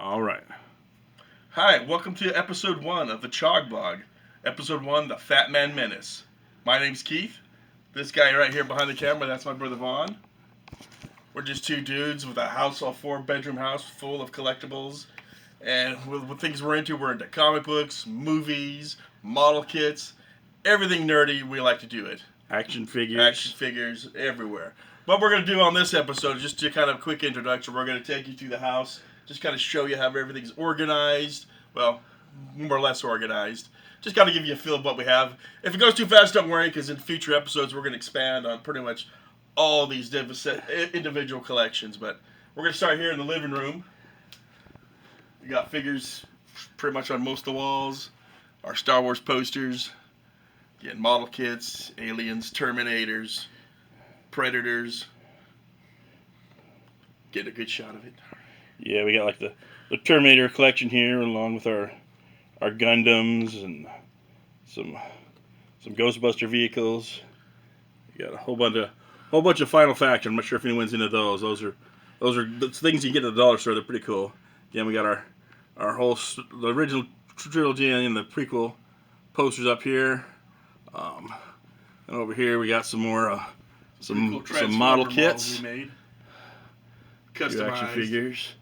All right. Hi, welcome to episode 1 of the Chog Blog. Episode 1, the Fatman Menace. My name's Keith. This guy right here behind the camera, that's my brother Vaughn. We're just two dudes with a house, a 4-bedroom house full of collectibles. And with things we're into comic books, movies, model kits, everything nerdy, we like to do it. Action figures. Action figures everywhere. What we're going to do on this episode, just to kind of quick introduction, we're going to take you through the house, just kind of show you how everything's organized. Well, more or less organized. Just kind of give you a feel of what we have. If it goes too fast, don't worry, because in future episodes we're going to expand on pretty much all these individual collections. But we're going to start here in the living room. We got figures pretty much on most of the walls. Our Star Wars posters. Again, model kits, aliens, Terminators, Predators. Get a good shot of it. Yeah, we got like the Terminator collection here, along with our Gundams and some Ghostbuster vehicles. We got a whole bunch of Final Faction. I'm not sure if anyone's into those. Those are the things you get at the dollar store. They're pretty cool. Again, we got our whole the original trilogy and the prequel posters up here. And over here we got some more some model kits. We made. Customized action figures.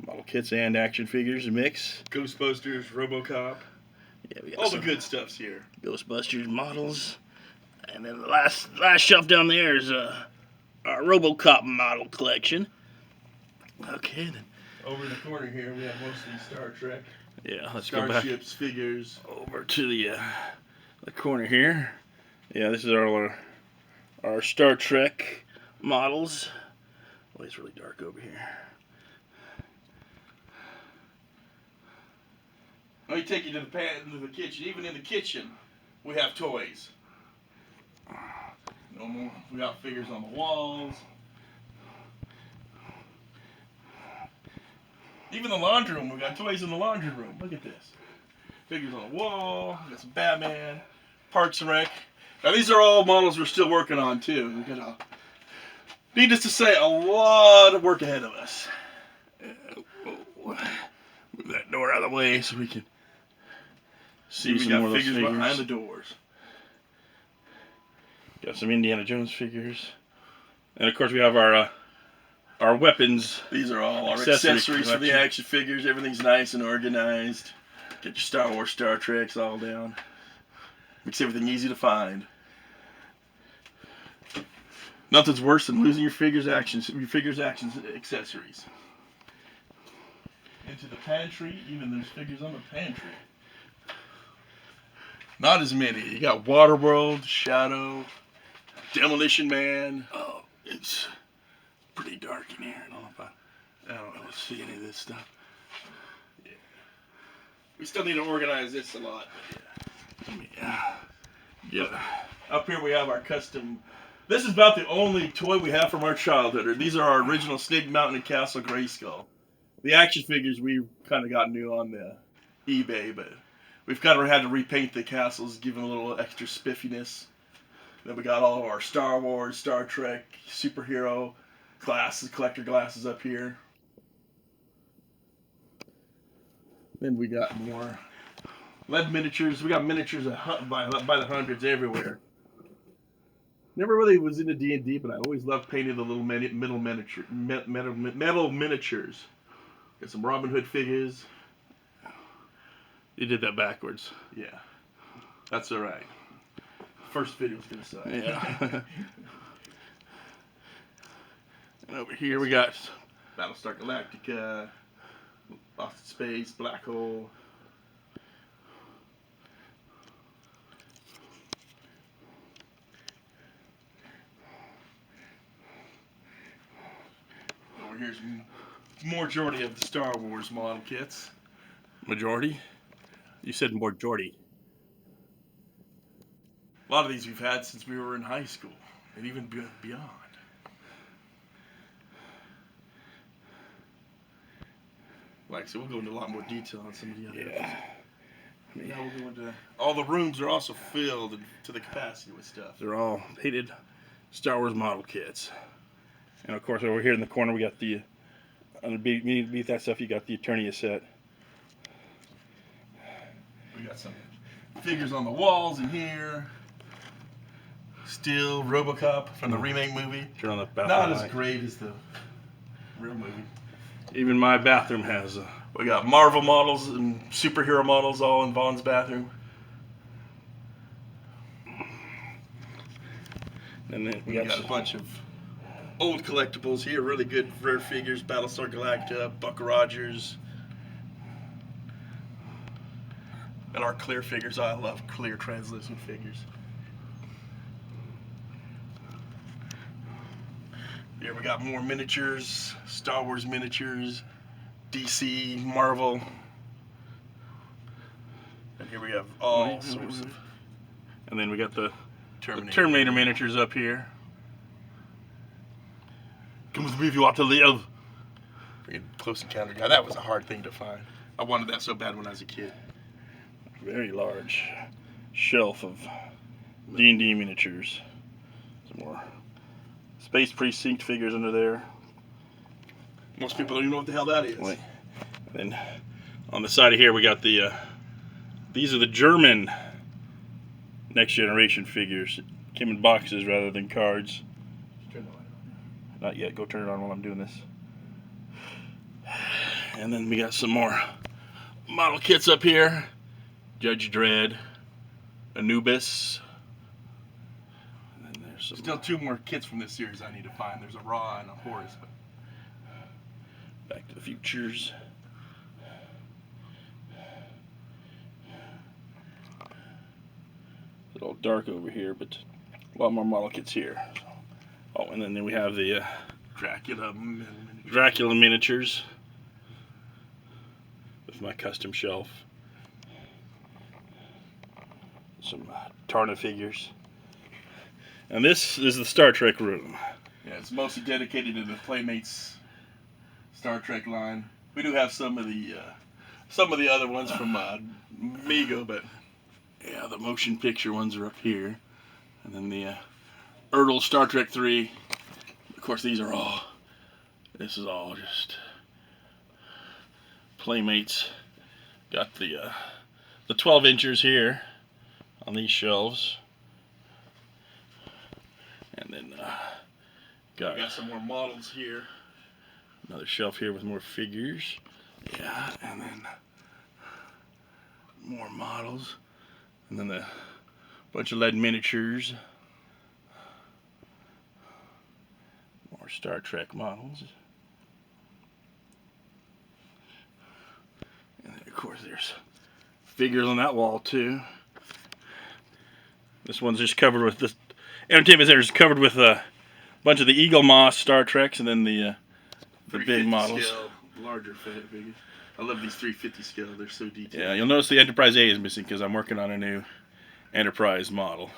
Model kits and action figures mix. Ghostbusters, RoboCop. Yeah, we got all the good stuff's here. Ghostbusters models. And then the last shelf down there is our RoboCop model collection. Okay, then. Over in the corner here, we have mostly Star Trek. Yeah, let's go back. Starships, figures. Over to the corner here. Yeah, this is our Star Trek models. Oh, it's really dark over here. Let me take you to the kitchen. Even in the kitchen, we have toys. We got figures on the walls. Even the laundry room, we got toys in the laundry room. Look at this. Figures on the wall. We got some Batman, Parks and Rec. Now these are all models we're still working on too. We got needless to say, a lot of work ahead of us. Move that door out of the way so we can see some more of those figures behind the doors. Got some Indiana Jones figures, and of course we have our weapons. These are all our accessories for the action figures. Everything's nice and organized. Get your Star Wars, Star Treks all down. Makes everything easy to find. Nothing's worse than losing your figures' actions accessories. Into the pantry, even there's figures on the pantry. Not as many. You got Waterworld, Shadow, Demolition Man. Oh, it's pretty dark in here. I don't know if I see any of this stuff. Yeah. We still need to organize this a lot. Yeah. Up here we have our custom. This is about the only toy we have from our childhood. These are our original Snake Mountain and Castle Grayskull. The action figures we kind of got new on the eBay, but we've kind of had to repaint the castles, give them a little extra spiffiness. Then we got all of our Star Wars, Star Trek, superhero glasses, collector glasses up here. Then we got more lead miniatures. We got miniatures by the hundreds everywhere. Never really was into D&D, but I always loved painting the little metal miniatures. Got some Robin Hood figures. You did that backwards. Yeah, that's all right. First video's gonna suck. Yeah. And over here we got Battlestar Galactica, Lost in Space, Black Hole. Over here's majority of the Star Wars model kits. Majority? You said majority. A lot of these we've had since we were in high school, and even beyond. Like, so we'll go into a lot more detail on some of the other. Yeah. Now we'll go into. All the rooms are also filled to the capacity with stuff. They're all painted Star Wars model kits. And of course, over here in the corner, we got the Beneath that stuff, you got the Eternia set. We got some figures on the walls in here. Still RoboCop from the remake movie. Turn on the bathroom Not light. as great as the real movie. Even my bathroom has a... We got Marvel models and superhero models all in Vaughn's bathroom. And then We got a bunch of old collectibles here. Really good rare figures. Battlestar Galactica, Buck Rogers. And our clear figures. I love clear translucent figures. Here we got more miniatures, Star Wars miniatures, DC, Marvel. And here we have all sorts of And then we got the Terminator. Terminator miniatures up here. Come with me if you want to live. Freaking Close Encounter guy. That was a hard thing to find. I wanted that so bad when I was a kid. Very large shelf of D&D miniatures. Some more Space Precinct figures under there. Most people don't even know what the hell that is. Wait. And then on the side of here we got the these are the German Next Generation figures. Came in boxes rather than cards. Turn the light on. Not yet. Go turn it on while I'm doing this. And then we got some more model kits up here. Judge Dredd, Anubis. And then there's some Still two more kits from this series I need to find. There's a Raw and a Horus. But Back to the Futures. It's all dark over here, but a lot more model kits here. Oh, and then we have the Dracula Dracula miniatures with my custom shelf. Some Tarna figures. And this is the Star Trek room. Yeah, it's mostly dedicated to the Playmates Star Trek line. We do have some of the other ones from Mego, but Yeah, the motion picture ones are up here. And then the Ertl Star Trek 3. Of course, this is all just Playmates. Got the 12 inchers here on these shelves. And then we got some more models here. another shelf here with more figures. Yeah, and then more models. And then the bunch of lead miniatures. More Star Trek models. And then of course there's figures on that wall too. This one's just covered with this entertainment center is covered with a bunch of the Eagle Moss Star Treks and then the big models. Scale, larger figures. I love these 350 scale. They're so detailed. Yeah, you'll notice the Enterprise A is missing because I'm working on a new Enterprise model.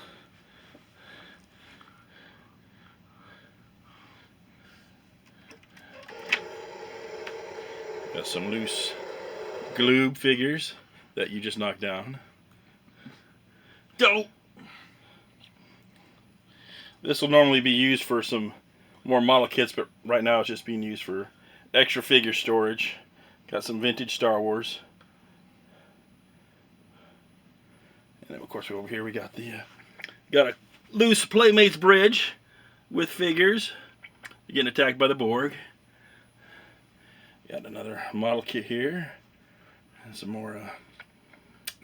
Got some loose Gloob figures that you just knocked down. Dope. This will normally be used for some more model kits, but right now it's just being used for extra figure storage. Got some vintage Star Wars. And then of course over here we got got a loose Playmates bridge with figures. You're getting attacked by the Borg. Got another model kit here. And some more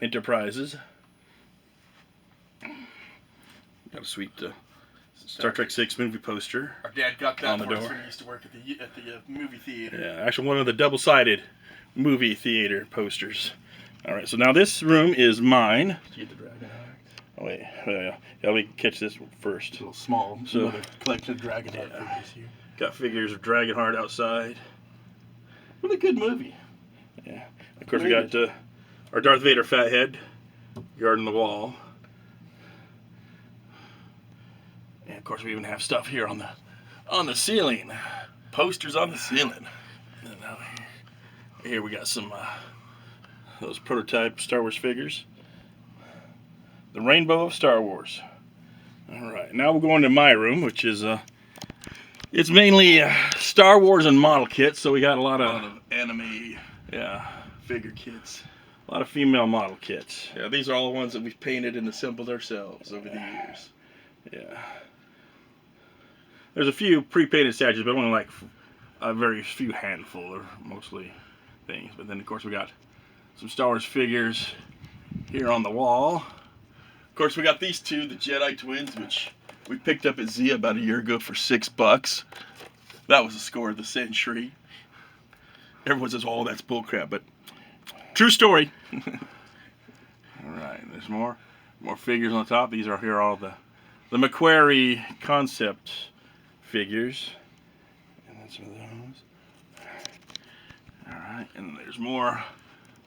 Enterprises. Got a sweet Star Trek 6 movie poster. Our dad got that on the for us door. when he used to work at the movie theater. Yeah, actually one of the double-sided movie theater posters. All right, so now this room is mine. Did you get the Dragon Heart? Oh, wait, yeah, let me catch this first. A little small. So- Another collection of Dragon Heart figures here. Got figures of Dragonheart outside. Really good movie. Yeah, of course we got our Darth Vader fathead guarding the wall. And of course we even have stuff here on the ceiling. Posters on the ceiling. And now here we got some those prototype Star Wars figures. The Rainbow of Star Wars. All right, now we're going to my room, which is it's mainly Star Wars and model kits, so we got a lot A of, lot of anime yeah, figure kits. a lot of female model kits. Yeah, these are all the ones that we've painted and assembled ourselves over the years. Yeah. There's a few pre-painted statues, but only like a very few handful. They're mostly things. But then, of course, we got some Star Wars figures here on the wall. Of course, we got these two, the Jedi twins, which we picked up at Zia about a year ago for $6. That was the score of the century. Everyone says, "Oh, that's bullcrap," but true story. All right, there's more figures on the top. These are here all the Macquarie concept figures, and then some of those. All right, and there's more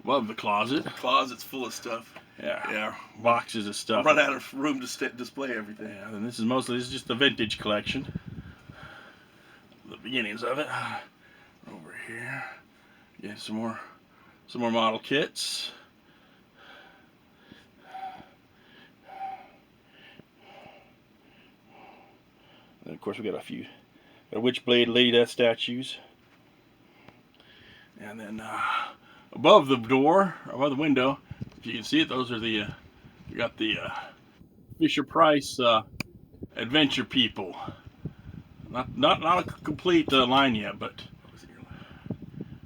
above the closet. The closet's full of stuff. Yeah, boxes of stuff. Run out of room to display everything. Yeah, and this is just the vintage collection. The beginnings of it. Over here, yeah, some more model kits. And of course, we got a Witchblade Lady Death statues. And then above the door, above the window, if you can see it, those are we got the Fisher Price Adventure People. Not a complete line yet, but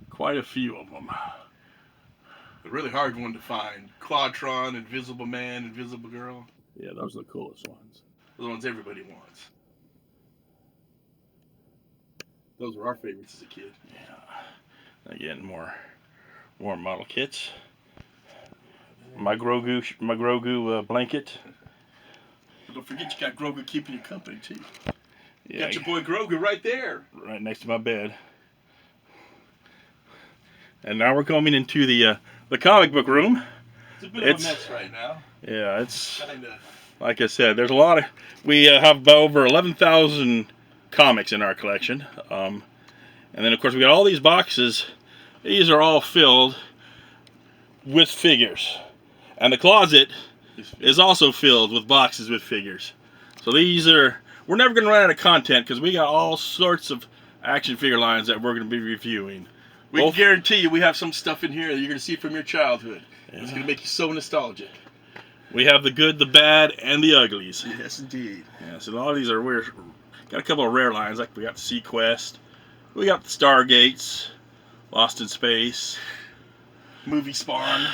quite a few of them. A really hard one to find. Clawtron, Invisible Man, Invisible Girl. Yeah, those are the coolest ones. Those are the ones everybody wants. Those were our favorites as a kid. Yeah. Again, more model kits. My Grogu blanket. But don't forget, you got Grogu keeping you company too. Yeah, Got your boy Grogu right there. right next to my bed. And now we're coming into the comic book room. It's a bit of a mess right now. Yeah, it's Kinda. like I said. There's a lot of. We have about over 11,000 comics in our collection, and then of course we got all these boxes. These are all filled with figures, and the closet is also filled with boxes with figures. So we're never going to run out of content because we got all sorts of action figure lines that we're going to be reviewing. We can guarantee you we have some stuff in here that you're going to see from your childhood. Yeah. It's going to make you so nostalgic. We have the good, the bad, and the uglies. Yes, indeed. Yeah, so a lot of these are weird. Got a couple of rare lines, like we got the Sequest, we got the Stargates, Lost in Space, Movie Spawn.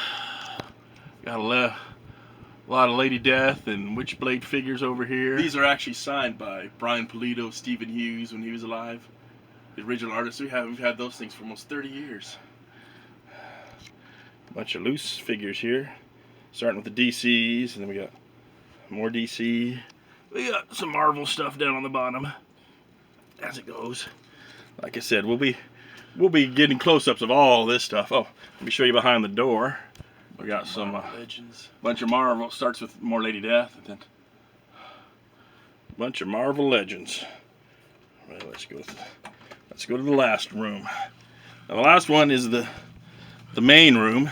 Got a lot of Lady Death and Witchblade figures over here. These are actually signed by Brian Pulido, Stephen Hughes when he was alive. The original artists. We've had those things for almost 30 years. Bunch of loose figures here, starting with the DCs, and then we got more DC. We got some Marvel stuff down on the bottom, as it goes. Like I said, we'll be getting close-ups of all this stuff. Oh, let me show you behind the door. We got some Legends. Bunch of Marvel. Starts with more Lady Death, and then bunch of Marvel Legends. Well, let's go to the last room. Now, the last one is the main room,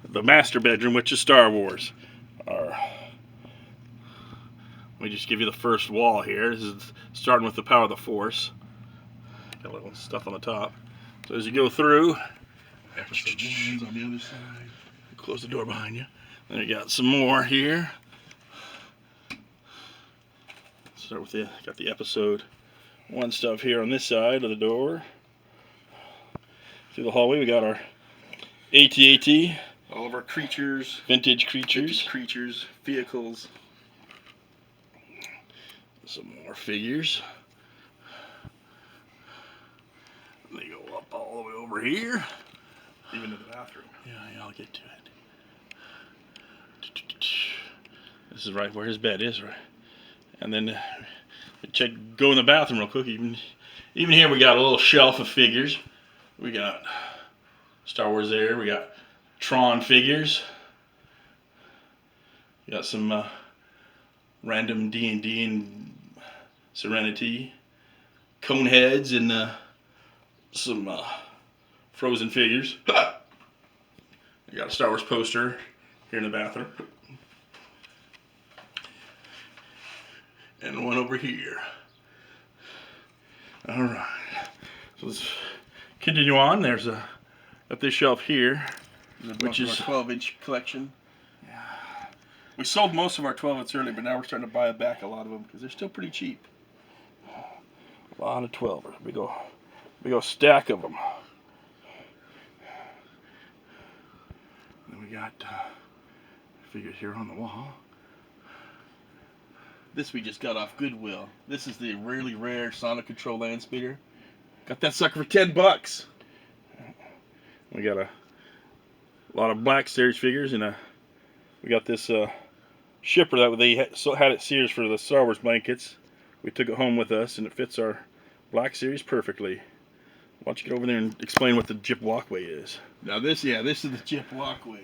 the master bedroom, which is Star Wars. Let me just give you the first wall here. This is starting with the Power of the Force. Got a little stuff on the top. So as you go through, Episode 1's on the other side. Close the door behind you. Then you got some more here. Start with got the episode 1 stuff here on this side of the door. Through the hallway, we got our AT-AT. All of our creatures. Vintage creatures. Vintage creatures. Vehicles. Some more figures. They go up all the way over here. Even to the bathroom. Yeah, I'll get to it. This is right where his bed is, right? And then go in the bathroom real quick. Even here we got a little shelf of figures. We got Star Wars there. We got Tron figures. We got some random D&D and Serenity. Coneheads and some Frozen figures. We got a Star Wars poster here in the bathroom. And one over here. Alright. So let's continue on. There's at this shelf here, which is our 12-inch collection. Yeah. We sold most of our 12-inch early, but now we're starting to buy back a lot of them because they're still pretty cheap. A lot of 12ers. Big old stack of them. And then we got figures here on the wall. This we just got off Goodwill. This is the really rare Sonic Control land speeder. Got that sucker for $10. We got a lot of Black Series figures, and we got this shipper that they had at Sears for the Star Wars blankets. We took it home with us, and it fits our Black Series perfectly. Why don't you get over there and explain what the Jip Walkway is? Now this is the Jip Walkway.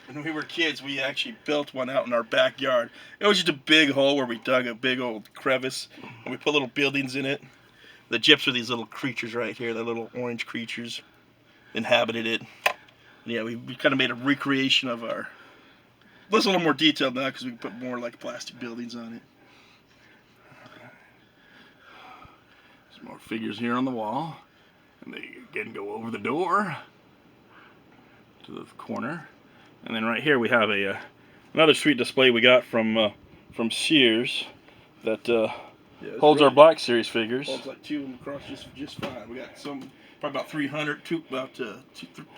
When we were kids, we actually built one out in our backyard. It was just a big hole where we dug a big old crevice, and we put little buildings in it. The Jips are these little creatures right here, the little orange creatures inhabited it. And yeah, we kind of made a recreation of our... It's a little more detailed now because we can put more like plastic buildings on it. Some more figures here on the wall. And they again go over the door to the corner. And then right here we have another sweet display we got from Sears that holds our Black Series figures. Holds like two of them across just fine. We got some, probably about 300,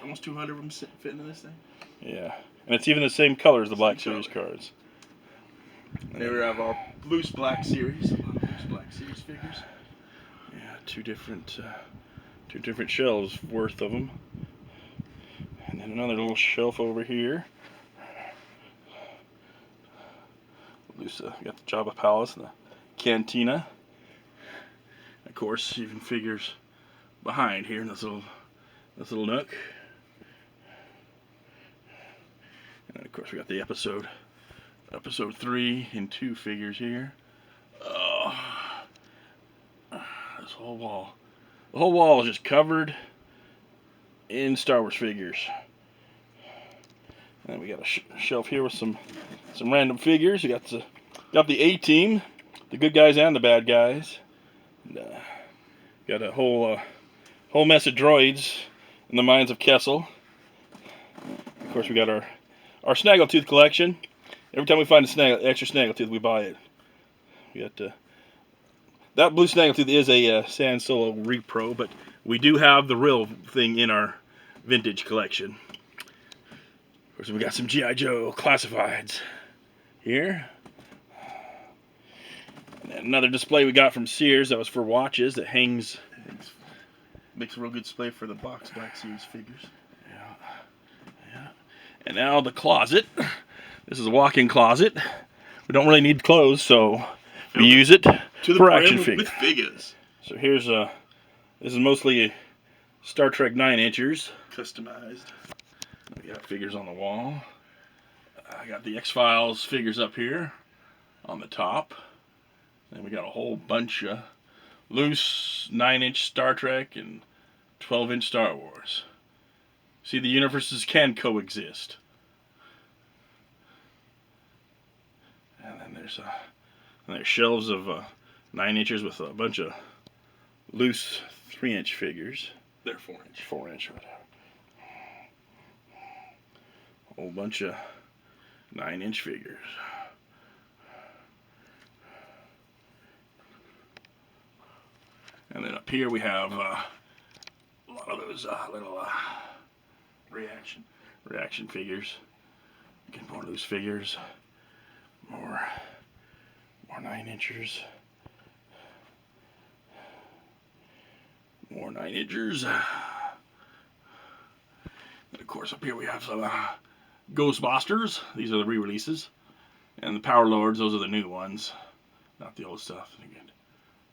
almost 200 of them fitting in this thing. Yeah, and it's even the same color as the Black Series cards. And there we have our loose Black Series. A lot of loose Black Series figures. Yeah, two different shelves worth of them. And then another little shelf over here. Loose, got the Jabba Palace and the Cantina. Of course, even figures behind here in this little nook. And then of course we got the episode 3 and 2 figures here. Oh, this whole wall. The whole wall is just covered in Star Wars figures. And we got a shelf here with some random figures. We got the A-Team, the good guys and the bad guys. And, got a whole mess of droids in the minds of Kessel. Of course, we got our Snaggletooth collection. Every time we find extra Snaggletooth, we buy it. We got that blue Snaggletooth is a San Solo repro, but we do have the real thing in our vintage collection. Of course, we got some G.I. Joe classifieds here. And another display we got from Sears that was for watches that hangs. Makes a real good display for the box Black Series figures. Yeah. And now the closet. This is a walk-in closet. We don't really need clothes, so we use it for action figures. With figures. So here's this is mostly Star Trek 9-inchers. Customized. We got figures on the wall. I got the X-Files figures up here on the top. Then we got a whole bunch of loose 9-inch Star Trek and 12-inch Star Wars. See, the universes can coexist. And then there's shelves of 9-inchers with a bunch of loose 3-inch figures. They're 4-inch. 4-inch or whatever. A whole bunch of 9-inch figures. And then up here we have a lot of those little reaction figures. Again, more loose figures. More 9-inchers. More 9-inchers. And of course up here we have some Ghostbusters. These are the re-releases. And the Power Lords, those are the new ones. Not the old stuff. And again,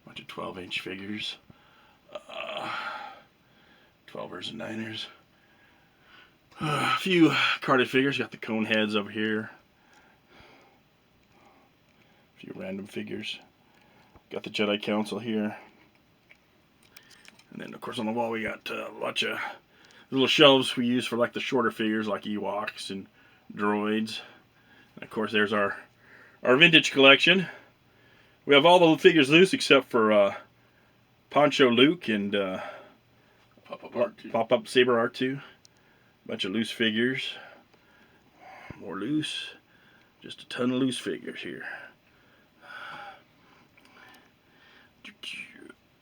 a bunch of 12-inch figures. 12ers and 9ers. A few carded figures. Got the cone heads over here. A few random figures. Got the Jedi Council here. And then, of course, on the wall we got a bunch of little shelves we use for like the shorter figures like Ewoks and droids. And of course, there's our vintage collection. We have all the figures loose except for Poncho Luke and Pop-up R2. Pop-Up Saber R2. Bunch of loose figures. More loose. Just a ton of loose figures here.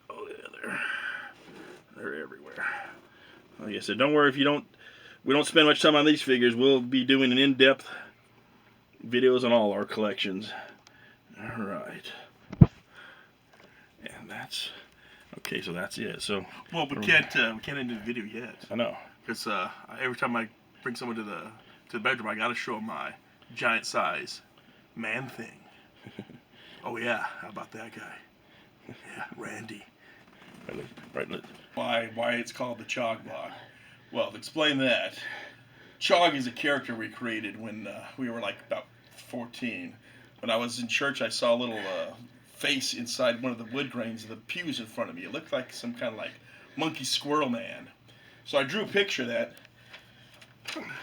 Oh yeah, they're everywhere. Like I said, don't worry if we don't spend much time on these figures. We'll be doing an in-depth videos on all our collections. All right. And that's okay. So that's it. So Well, we can't end the video yet. I know. Because every time I bring someone to the bedroom, I gotta show them my giant size man thing. Oh yeah, how about that guy? Yeah, Randy. Right. Why it's called the Chog Block? Well, to explain that, Chog is a character we created when we were like about 14. When I was in church, I saw a little face inside one of the wood grains of the pews in front of me. It looked like some kind of like monkey squirrel man. So I drew a picture of that.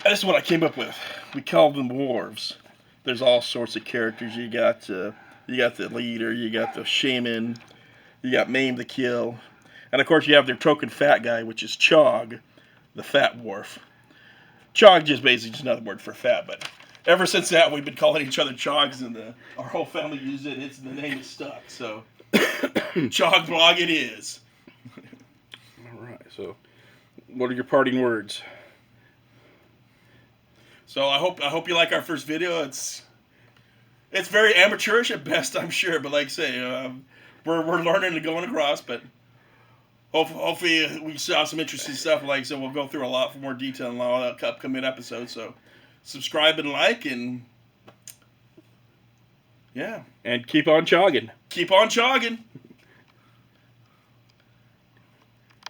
This is what I came up with. We called them dwarves. There's all sorts of characters. You got the leader. You got the shaman. You got Maim the Kill. And of course you have their token fat guy, which is Chog, the fat dwarf. Chog just basically just another word for fat, but ever since that we've been calling each other Chogs, and our whole family used it. It's the name is stuck. So Chog Blog it is. All right. So, what are your parting words? So I hope you like our first video. It's very amateurish at best, I'm sure, but like I say, we're learning and going across, but hopefully we saw some interesting stuff. Like I said, we'll go through a lot more detail in all the upcoming episodes. So subscribe and like, and yeah. And keep on chogging. Keep on chogging.